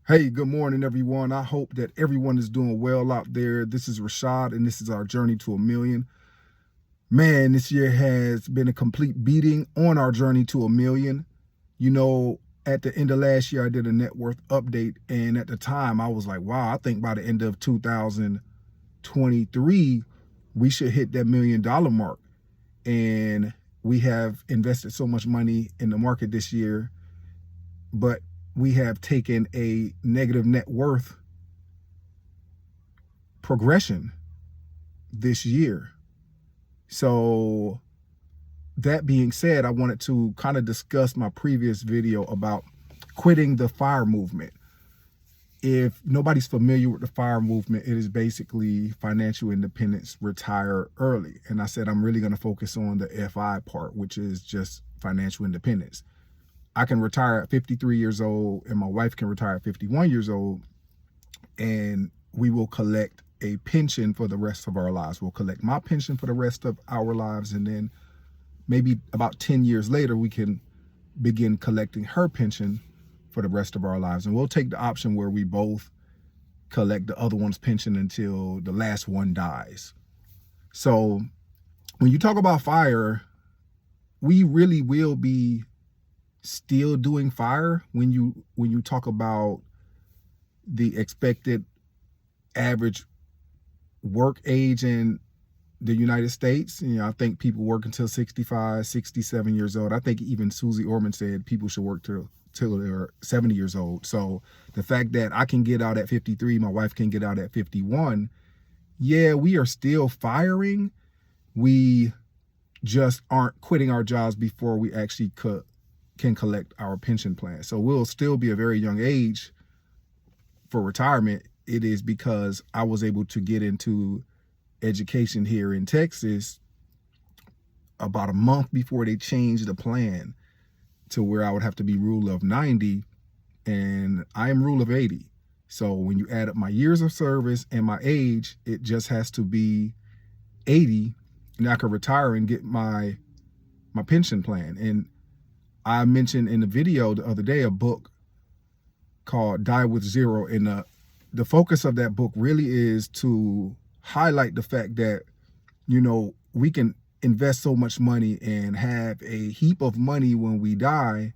Hey, good morning, everyone. I hope that everyone is doing well out there. This is Rashad, and this is our journey to a million. Man, this year has been a complete beating on our journey to a million. You know, at the end of last year, I did a net worth update, and at the time, I was like, wow, I think by the end of 2023, we should hit that $1 million mark. And we have invested so much money in the market this year, but we have taken a negative net worth progression this year. So that being said, I wanted to kind of discuss my previous video about quitting the FIRE movement. If nobody's familiar with the FIRE movement, it is basically financial independence, retire early. And I said I'm really going to focus on the FI part, which is just financial independence. I can retire at 53 years old and my wife can retire at 51 years old, and we will collect a pension for the rest of our lives. We'll collect my pension for the rest of our lives, and then maybe about 10 years later, we can begin collecting her pension for the rest of our lives. And we'll take the option where we both collect the other one's pension until the last one dies. So when you talk about FIRE, we really will be still doing FIRE when you talk about the expected average work age in the United States. You know, I think people work until 65, 67 years old. I think even Susie Orman said people should work till they're 70 years old. So the fact that I can get out at 53, my wife can get out at 51, yeah, we are still firing. We just aren't quitting our jobs before we actually can collect our pension plan. So we'll still be a very young age for retirement. It is because I was able to get into education here in Texas about a month before they changed the plan to where I would have to be rule of 90, and I am rule of 80. So when you add up my years of service and my age, it just has to be 80, and I could retire and get my pension plan. And I mentioned in the video the other day a book called Die with Zero, and the focus of that book really is to highlight the fact that, you know, we can invest so much money and have a heap of money when we die.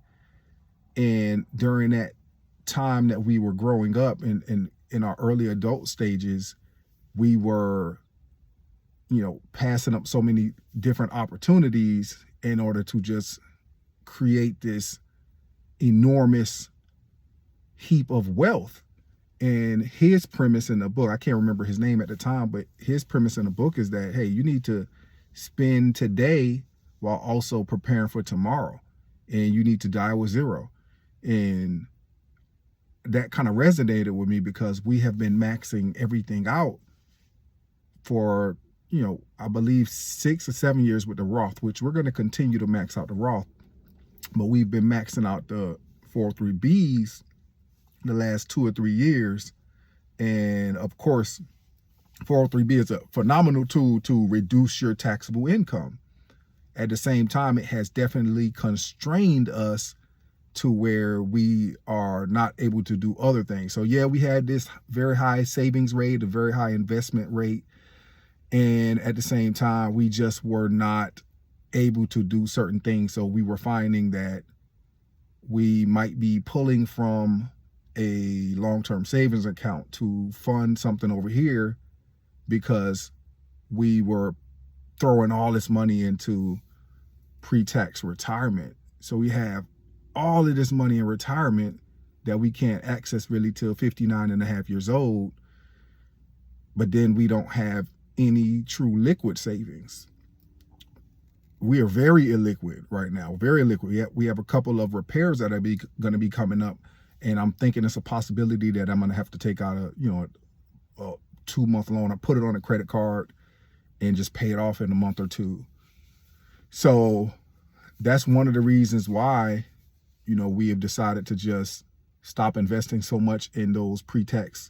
And during that time that we were growing up in our early adult stages, we were, you know, passing up so many different opportunities in order to just create this enormous heap of wealth. And his premise in the book, I can't remember his name at the time, but his premise in the book is that, hey, you need to spend today while also preparing for tomorrow. And you need to die with zero. And that kind of resonated with me because we have been maxing everything out for, you know, I believe 6 or 7 years with the Roth, which we're going to continue to max out the Roth. But we've been maxing out the 403Bs the last 2 or 3 years. And of course, 403B is a phenomenal tool to reduce your taxable income. At the same time, it has definitely constrained us to where we are not able to do other things. So yeah, we had this very high savings rate, a very high investment rate. And at the same time, we just were not able to do certain things. So we were finding that we might be pulling from a long-term savings account to fund something over here because we were throwing all this money into pre-tax retirement. So we have all of this money in retirement that we can't access really till 59 and a half years old. But then we don't have any true liquid savings. We are very illiquid right now, very illiquid. We have a couple of repairs that are going to be coming up, and I'm thinking it's a possibility that I'm going to have to take out a 2-month loan. I put it on a credit card and just pay it off in a month or two. So that's one of the reasons why, you know, we have decided to just stop investing so much in those pre-tax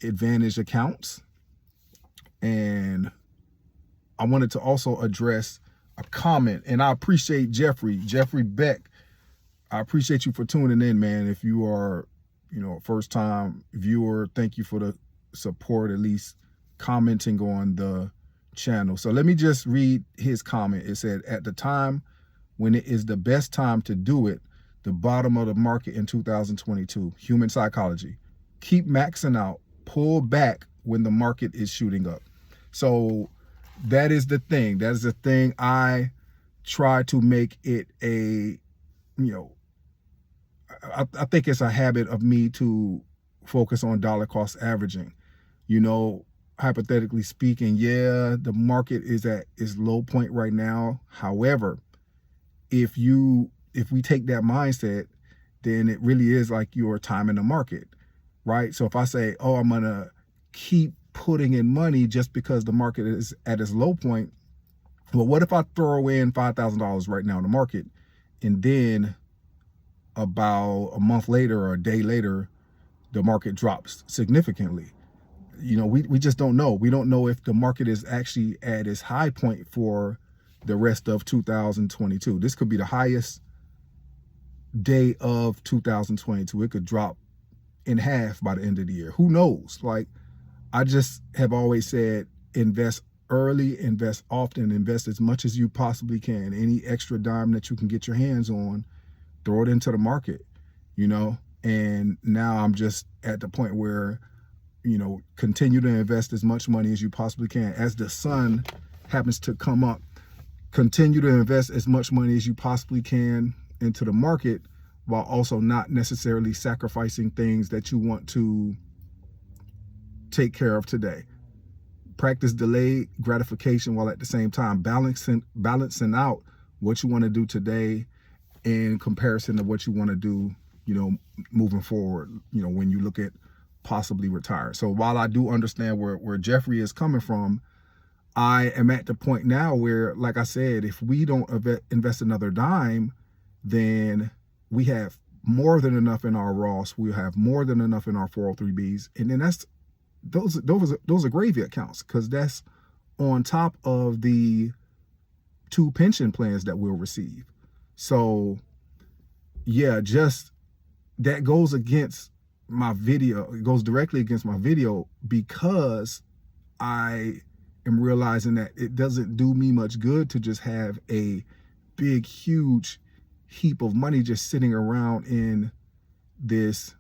advantage accounts. And I wanted to also address a comment, and I appreciate Jeffrey Beck. I appreciate you for tuning in, man. If you are you know, first time viewer, thank you for the support, at least commenting on the channel. So let me just read his comment. It said, at the time when it is the best time to do it, the bottom of the market in 2022, human psychology, keep maxing out, pull back when the market is shooting up. So that is the thing. That is the thing. I try to make it a, you know, I think it's a habit of me to focus on dollar cost averaging. You know, hypothetically speaking, yeah, the market is at its low point right now. However, if we take that mindset, then it really is like your time in the market, right? So if I say, oh, I'm gonna keep putting in money just because the market is at its low point, well, what if I throw in $5,000 right now in the market, and then about a month later or a day later, the market drops significantly? You know, we just don't know. We don't know if the market is actually at its high point for the rest of 2022. This could be the highest day of 2022. It could drop in half by the end of the year. Who knows? Like, I just have always said, invest early, invest often, invest as much as you possibly can. Any extra dime that you can get your hands on, throw it into the market, you know? And now I'm just at the point where, you know, continue to invest as much money as you possibly can. As the sun happens to come up, continue to invest as much money as you possibly can into the market, while also not necessarily sacrificing things that you want to take care of today. Practice delayed gratification while at the same time balancing out what you want to do today in comparison to what you want to do, you know, moving forward, you know, when you look at possibly retire. So while I do understand where Jeffrey is coming from, I am at the point now where, like I said, if we don't invest another dime, then we have more than enough in our Roth. We'll have more than enough in our 403Bs. And then those are gravy accounts, because that's on top of the 2 pension plans that we'll receive. So yeah, just that goes against my video. It goes directly against my video, because I am realizing that it doesn't do me much good to just have a big, huge heap of money just sitting around in these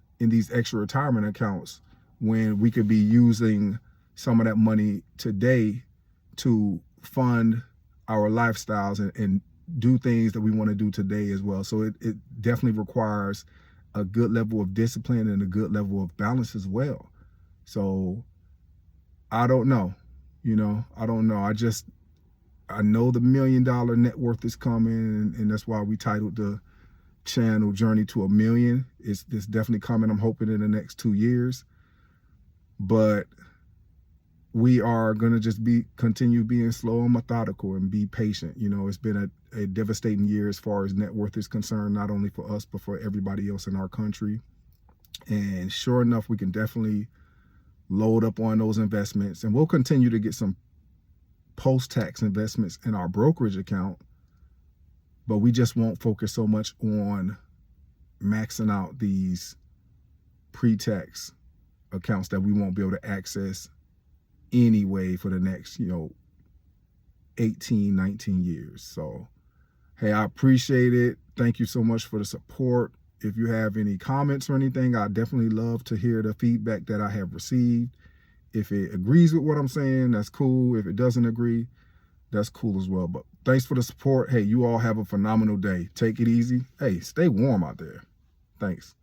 extra retirement accounts, when we could be using some of that money today to fund our lifestyles and do things that we want to do today as well. So it definitely requires a good level of discipline and a good level of balance as well. So I don't know, you know, I don't know. I know the $1 million net worth is coming, and that's why we titled the channel Journey to $1 Million. It's definitely coming. I'm hoping in the next 2 years, but we are going to just continue being slow and methodical and be patient. You know, it's been a devastating year as far as net worth is concerned, not only for us, but for everybody else in our country. And sure enough, we can definitely load up on those investments, and we'll continue to get some post-tax investments in our brokerage account, but we just won't focus so much on maxing out these pre-tax accounts that we won't be able to access anyway for the next, you know, 18, 19 years. So, hey, I appreciate it. Thank you so much for the support. If you have any comments or anything, I definitely love to hear the feedback that I have received. If it agrees with what I'm saying, that's cool. If it doesn't agree, that's cool as well. But thanks for the support. Hey, you all have a phenomenal day. Take it easy. Hey, stay warm out there. Thanks.